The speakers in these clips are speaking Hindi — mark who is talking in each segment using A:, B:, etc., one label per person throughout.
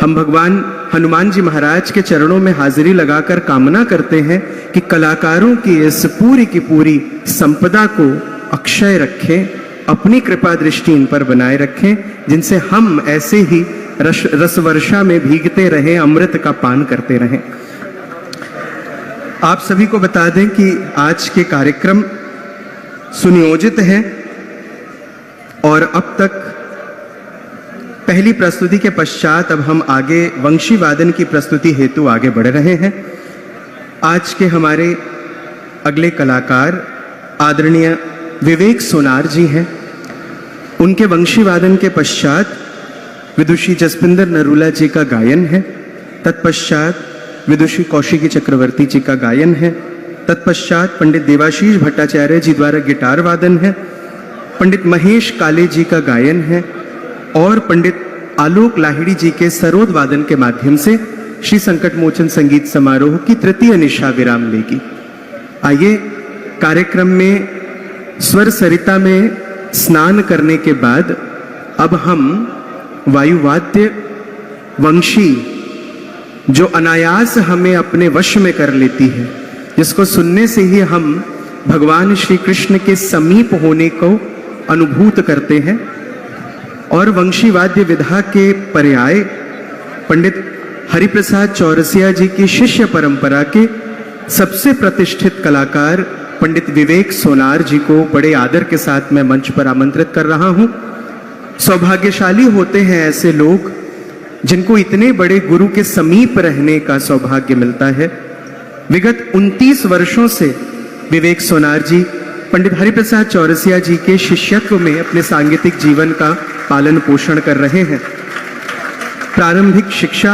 A: हम भगवान हनुमान जी महाराज के चरणों में हाजिरी लगाकर कामना करते हैं कि कलाकारों की इस पूरी की पूरी संपदा को अक्षय रखें, अपनी कृपा दृष्टि इन पर बनाए रखें, जिनसे हम ऐसे ही रस वर्षा में भीगते रहें, अमृत का पान करते रहें। आप सभी को बता दें कि आज के कार्यक्रम सुनियोजित हैं और अब तक पहली प्रस्तुति के पश्चात अब हम आगे वंशी वादन की प्रस्तुति हेतु आगे बढ़ रहे हैं। आज के हमारे अगले कलाकार आदरणीय विवेक सोनार जी हैं। उनके वंशी वादन के पश्चात विदुषी जसपिंदर नरूला जी का गायन है, तत्पश्चात विदुषी कौशिकी चक्रवर्ती जी का गायन है, तत्पश्चात पंडित देवाशीष भट्टाचार्य जी द्वारा गिटार वादन है, पंडित महेश काले जी का गायन है और पंडित आलोक लाहिड़ी जी के सरोद वादन के माध्यम से श्री संकट मोचन संगीत समारोह की तृतीय निशा विराम लेगी। आइए कार्यक्रम में स्वर सरिता में स्नान करने के बाद अब हम वायुवाद्य वंशी, जो अनायास हमें अपने वश में कर लेती है, जिसको सुनने से ही हम भगवान श्री कृष्ण के समीप होने को अनुभूत करते हैं, और वंशी वाद्य विधा के पर्याय पंडित हरिप्रसाद चौरसिया जी की शिष्य परंपरा के सबसे प्रतिष्ठित कलाकार पंडित विवेक सोनार जी को बड़े आदर के साथ मैं मंच पर आमंत्रित कर रहा हूं। सौभाग्यशाली होते हैं ऐसे लोग जिनको इतने बड़े गुरु के समीप रहने का सौभाग्य मिलता है। विगत 29 वर्षों से विवेक सोनार जी पंडित हरिप्रसाद चौरसिया जी के शिष्यत्व में अपने सांगीतिक जीवन का पालन पोषण कर रहे हैं। प्रारंभिक शिक्षा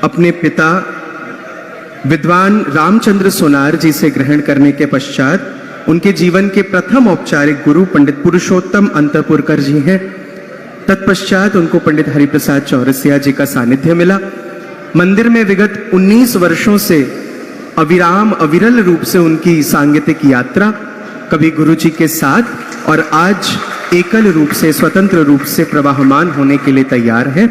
A: अपने पिता विद्वान रामचंद्र सोनार जी से ग्रहण करने के पश्चात उनके जीवन के प्रथम औपचारिक गुरु पंडित पुरुषोत्तम अंतपुरकर जी हैं। तत्पश्चात उनको पंडित हरिप्रसाद चौरसिया जी का सानिध्य मिला। मंदिर में विगत 19 वर्षों से अविराम अविरल रूप से उनकी सांगीतिक यात्रा, कभी गुरु जी के साथ और आज एकल रूप से स्वतंत्र रूप से प्रवाहमान होने के लिए तैयार है।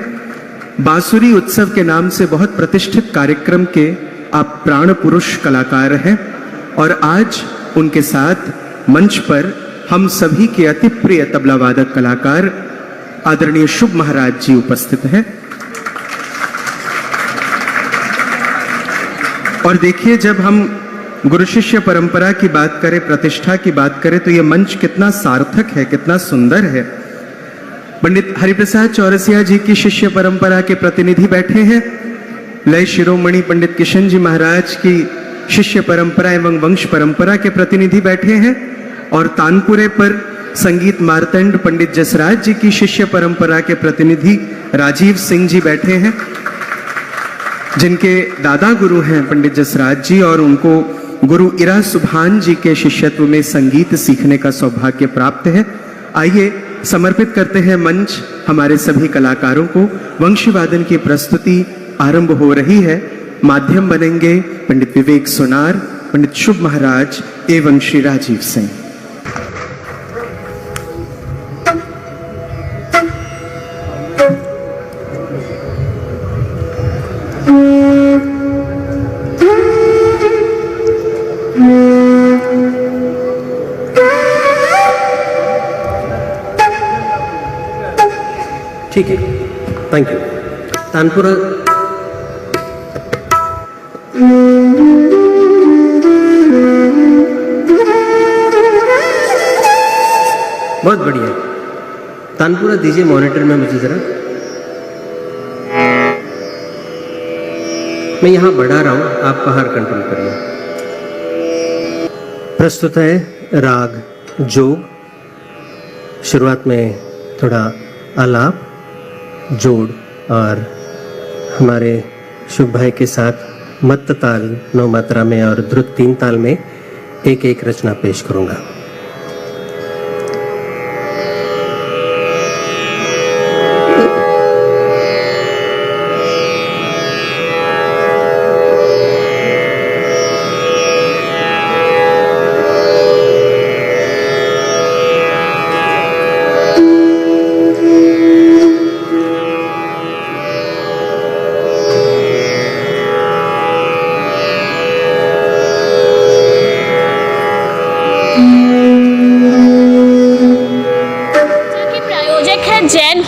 A: बांसुरी उत्सव के नाम से बहुत प्रतिष्ठित कार्यक्रम के आप प्राण पुरुष कलाकार हैं और आज उनके साथ मंच पर हम सभी के अति प्रिय तबला वादक कलाकार आदरणीय शुभ महाराज जी उपस्थित हैं। और देखिए, जब हम गुरु शिष्य परंपरा की बात करें, प्रतिष्ठा की बात करें, तो यह मंच कितना सार्थक है, कितना सुंदर है। पंडित हरिप्रसाद चौरसिया जी की शिष्य परंपरा के प्रतिनिधि बैठे हैं। लय शिरोमणि पंडित किशन जी महाराज की शिष्य परंपरा एवं वंश परंपरा के प्रतिनिधि बैठे हैं और तानपुरे पर संगीत मार्तंड पंडित जसराज जी की शिष्य परंपरा के प्रतिनिधि राजीव सिंह जी बैठे हैं, जिनके दादा गुरु हैं पंडित जसराज जी और उनको गुरु इरा सुभान जी के शिष्यत्व में संगीत सीखने का सौभाग्य प्राप्त है। आइए समर्पित करते हैं मंच हमारे सभी कलाकारों को। वंशी वादन की प्रस्तुति आरंभ हो रही है। माध्यम बनेंगे पंडित विवेक सोनार, पंडित शुभ महाराज एवं श्री राजीव सिंह।
B: ठीक है, थैंक यू। तानपुरा बहुत बढ़िया। तानपुरा दीजिए मॉनिटर में मुझे जरा। मैं यहां बढ़ा रहा हूं, आप बाहर कंट्रोल करिए। प्रस्तुत है राग जोग। शुरुआत में थोड़ा आलाप, जोड़ और हमारे शुभ भाई के साथ मत्त ताल 9 मात्रा में और द्रुत 3 ताल में एक एक रचना पेश करूंगा।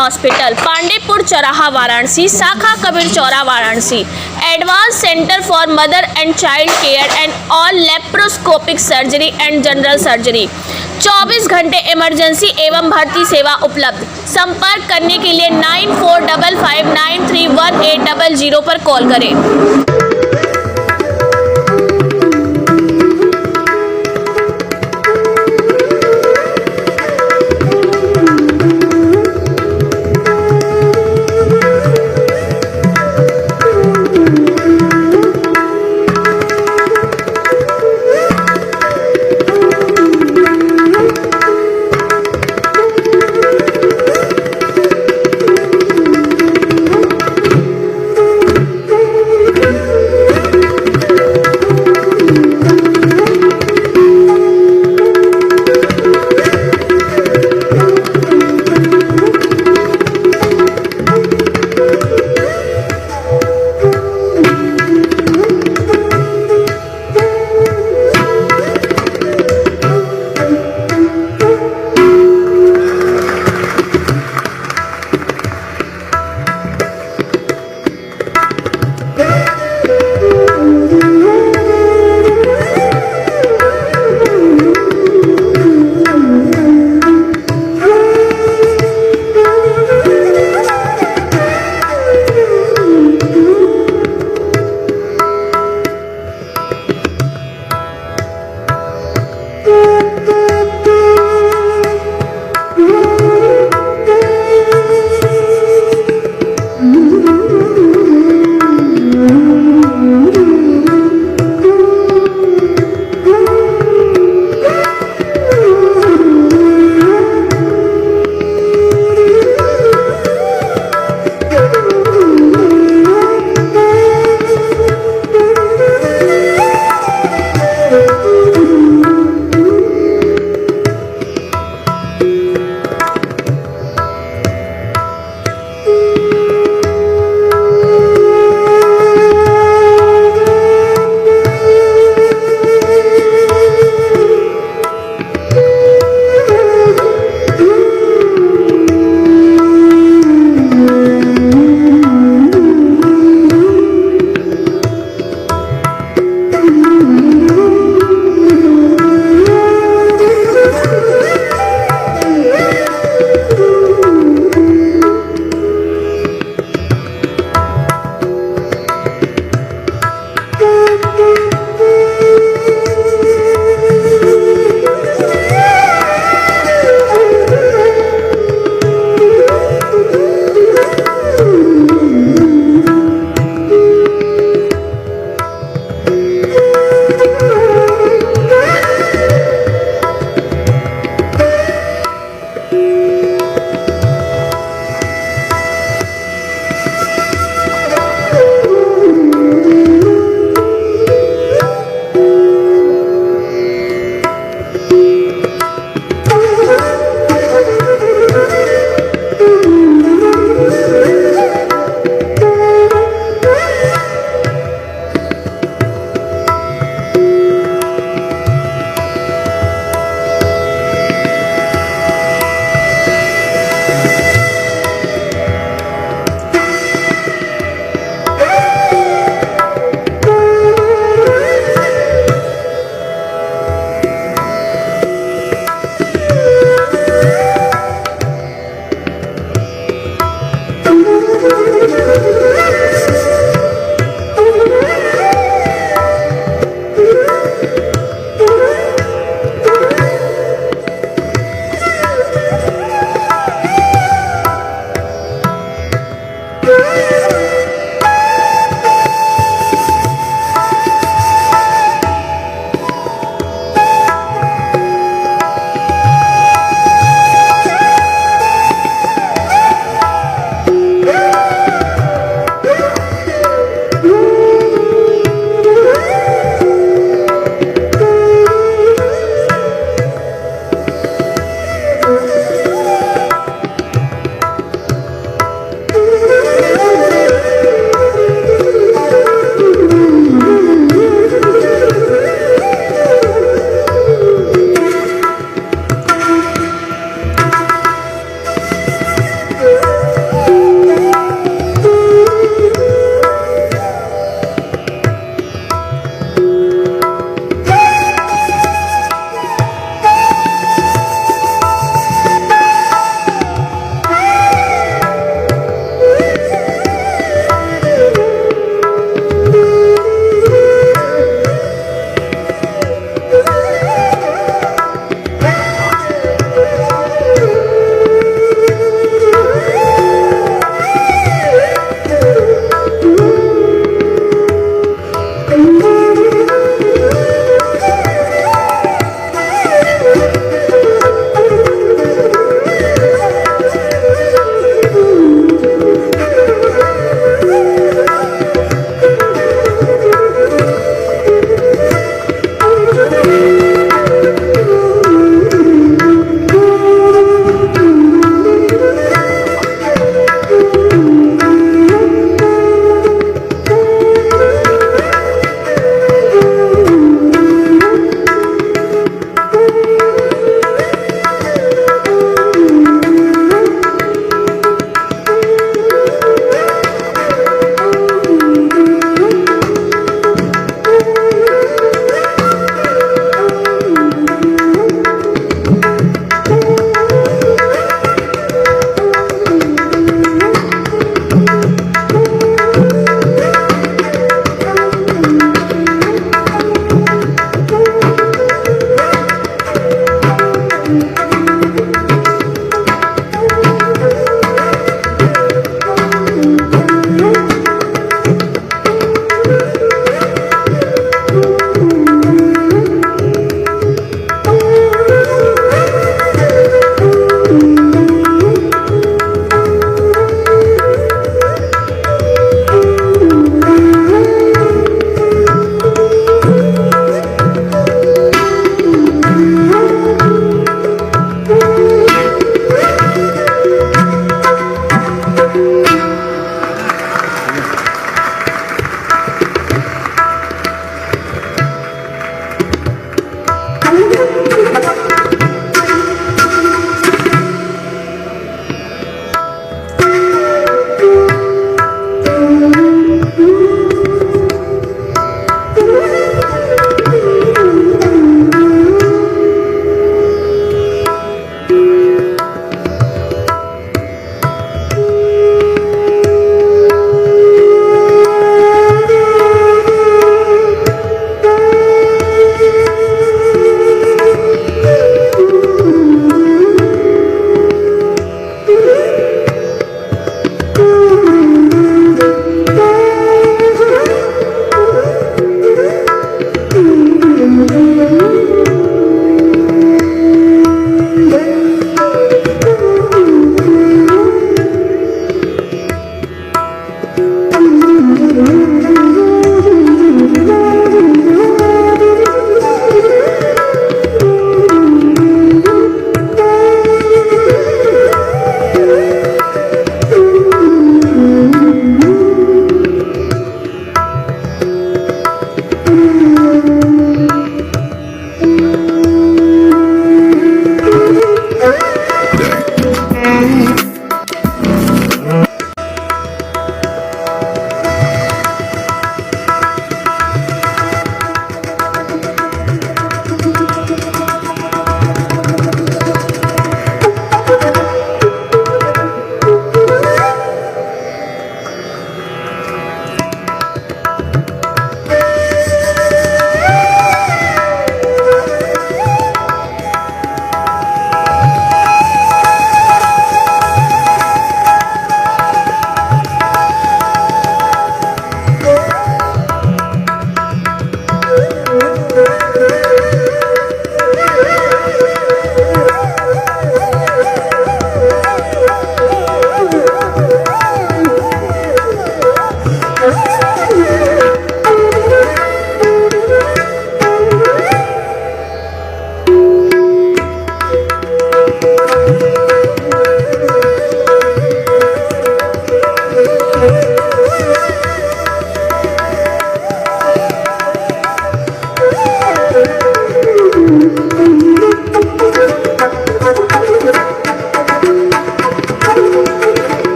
C: हॉस्पिटल, पांडेपुर चौराहा वाराणसी, शाखा Kabir Chaura Varanasi. Advance centre for mother and child care and all laparoscopic surgery and general surgery. 24 घंटे इमरजेंसी एवं भर्ती सेवा उपलब्ध। संपर्क करने के लिए 9455931800 पर कॉल करें।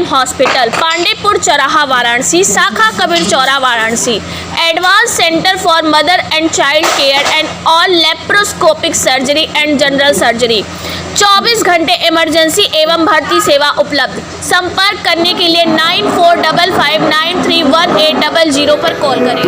C: हॉस्पिटल, पांडेपुर चौराहा वाराणसी, शाखा Kabir Chaura Varanasi, advance centre for mother and child care and all laparoscopic surgery and general surgery. 24 घंटे इमरजेंसी एवं भर्ती सेवा उपलब्ध। संपर्क करने के लिए 9455931800 पर कॉल करें।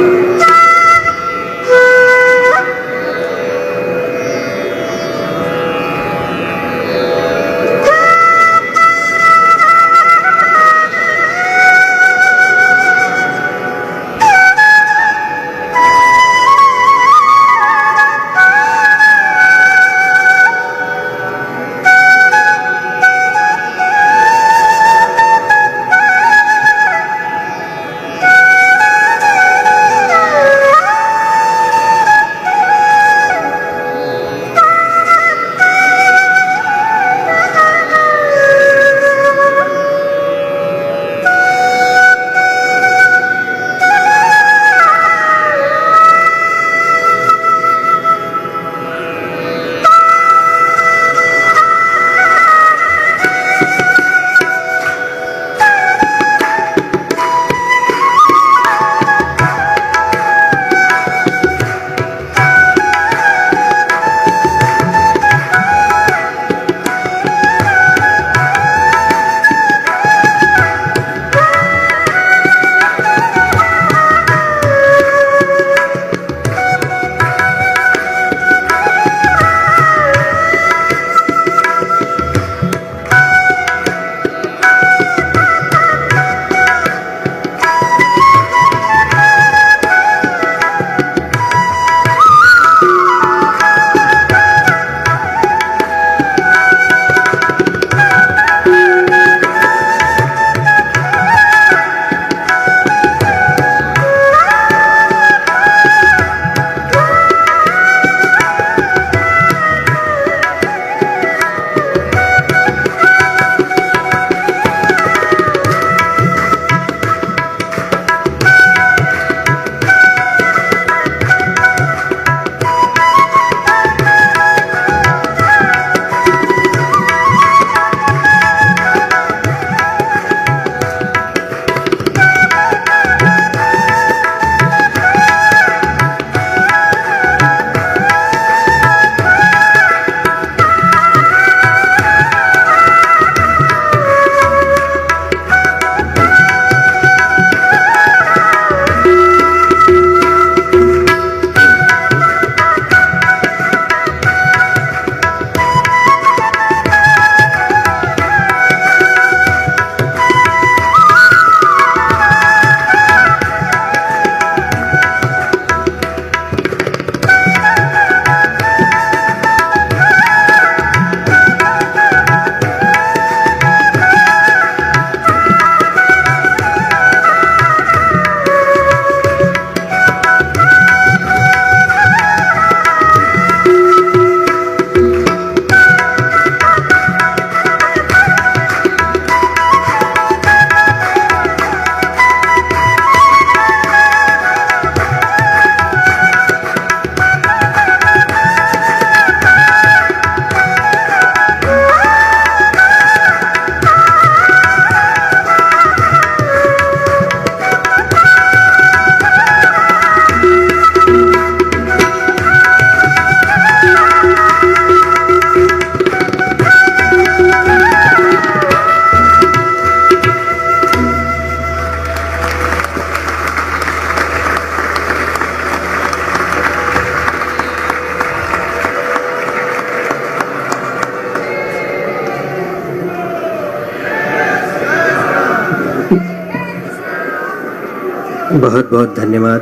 B: बहुत बहुत धन्यवाद।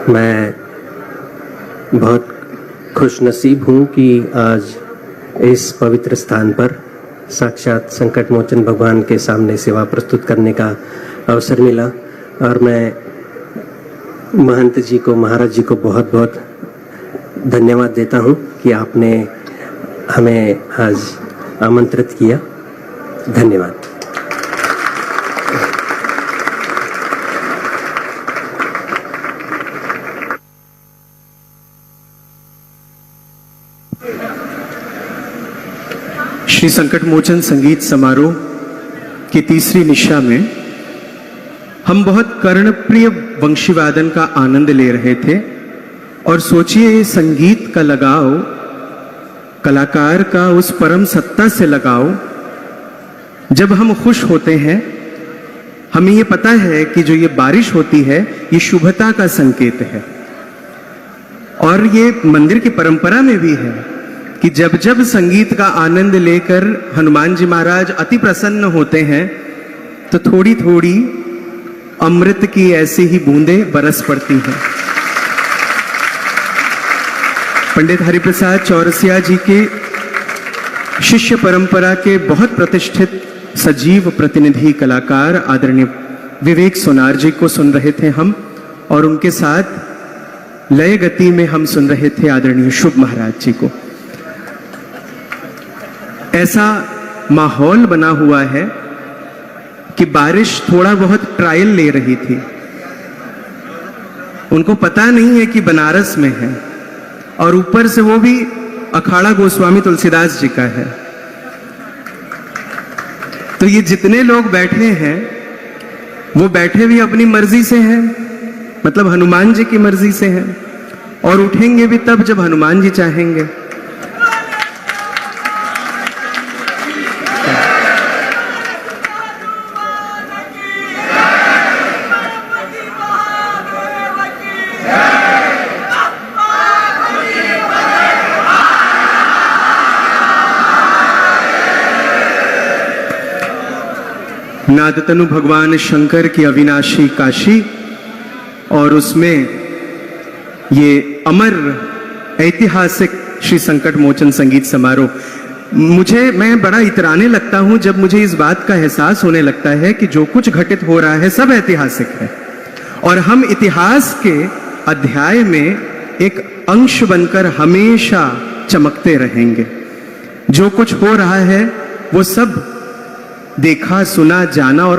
B: मैं बहुत खुशनसीब हूँ कि आज इस पवित्र स्थान पर साक्षात संकट मोचन भगवान के सामने सेवा प्रस्तुत करने का अवसर मिला, और मैं महंत जी को, महाराज जी को बहुत बहुत धन्यवाद देता हूँ कि आपने हमें आज आमंत्रित किया। धन्यवाद।
A: श्री संकट मोचन संगीत समारोह की तीसरी निशा में हम बहुत कर्णप्रिय वंशीवादन का आनंद ले रहे थे और सोचिए संगीत का लगाव, कलाकार का उस परम सत्ता से लगाव। जब हम खुश होते हैं हमें ये पता है कि जो ये बारिश होती है ये शुभता का संकेत है, और ये मंदिर की परंपरा में भी है कि जब जब संगीत का आनंद लेकर हनुमान जी महाराज अति प्रसन्न होते हैं तो थोड़ी थोड़ी अमृत की ऐसी ही बूंदें बरस पड़ती हैं। पंडित हरिप्रसाद चौरसिया जी के शिष्य परंपरा के बहुत प्रतिष्ठित सजीव प्रतिनिधि कलाकार आदरणीय विवेक सोनार जी को सुन रहे थे हम, और उनके साथ लय गति में हम सुन रहे थे आदरणीय शुभ महाराज जी को। ऐसा माहौल बना हुआ है कि बारिश थोड़ा बहुत ट्रायल ले रही थी। उनको पता नहीं है कि बनारस में है, और ऊपर से वो भी अखाड़ा गोस्वामी तुलसीदास जी का है। तो ये जितने लोग बैठे हैं वो बैठे भी अपनी मर्जी से हैं, मतलब हनुमान जी की मर्जी से हैं, और उठेंगे भी तब जब हनुमान जी चाहेंगे। नादतनु भगवान शंकर की अविनाशी काशी, और उसमें ये अमर ऐतिहासिक श्री संकट मोचन संगीत समारोह। मैं बड़ा इतराने लगता हूं जब मुझे इस बात का एहसास होने लगता है कि जो कुछ घटित हो रहा है सब ऐतिहासिक है, और हम इतिहास के अध्याय में एक अंश बनकर हमेशा चमकते रहेंगे। जो कुछ हो रहा है वो सब देखा, सुना, जाना और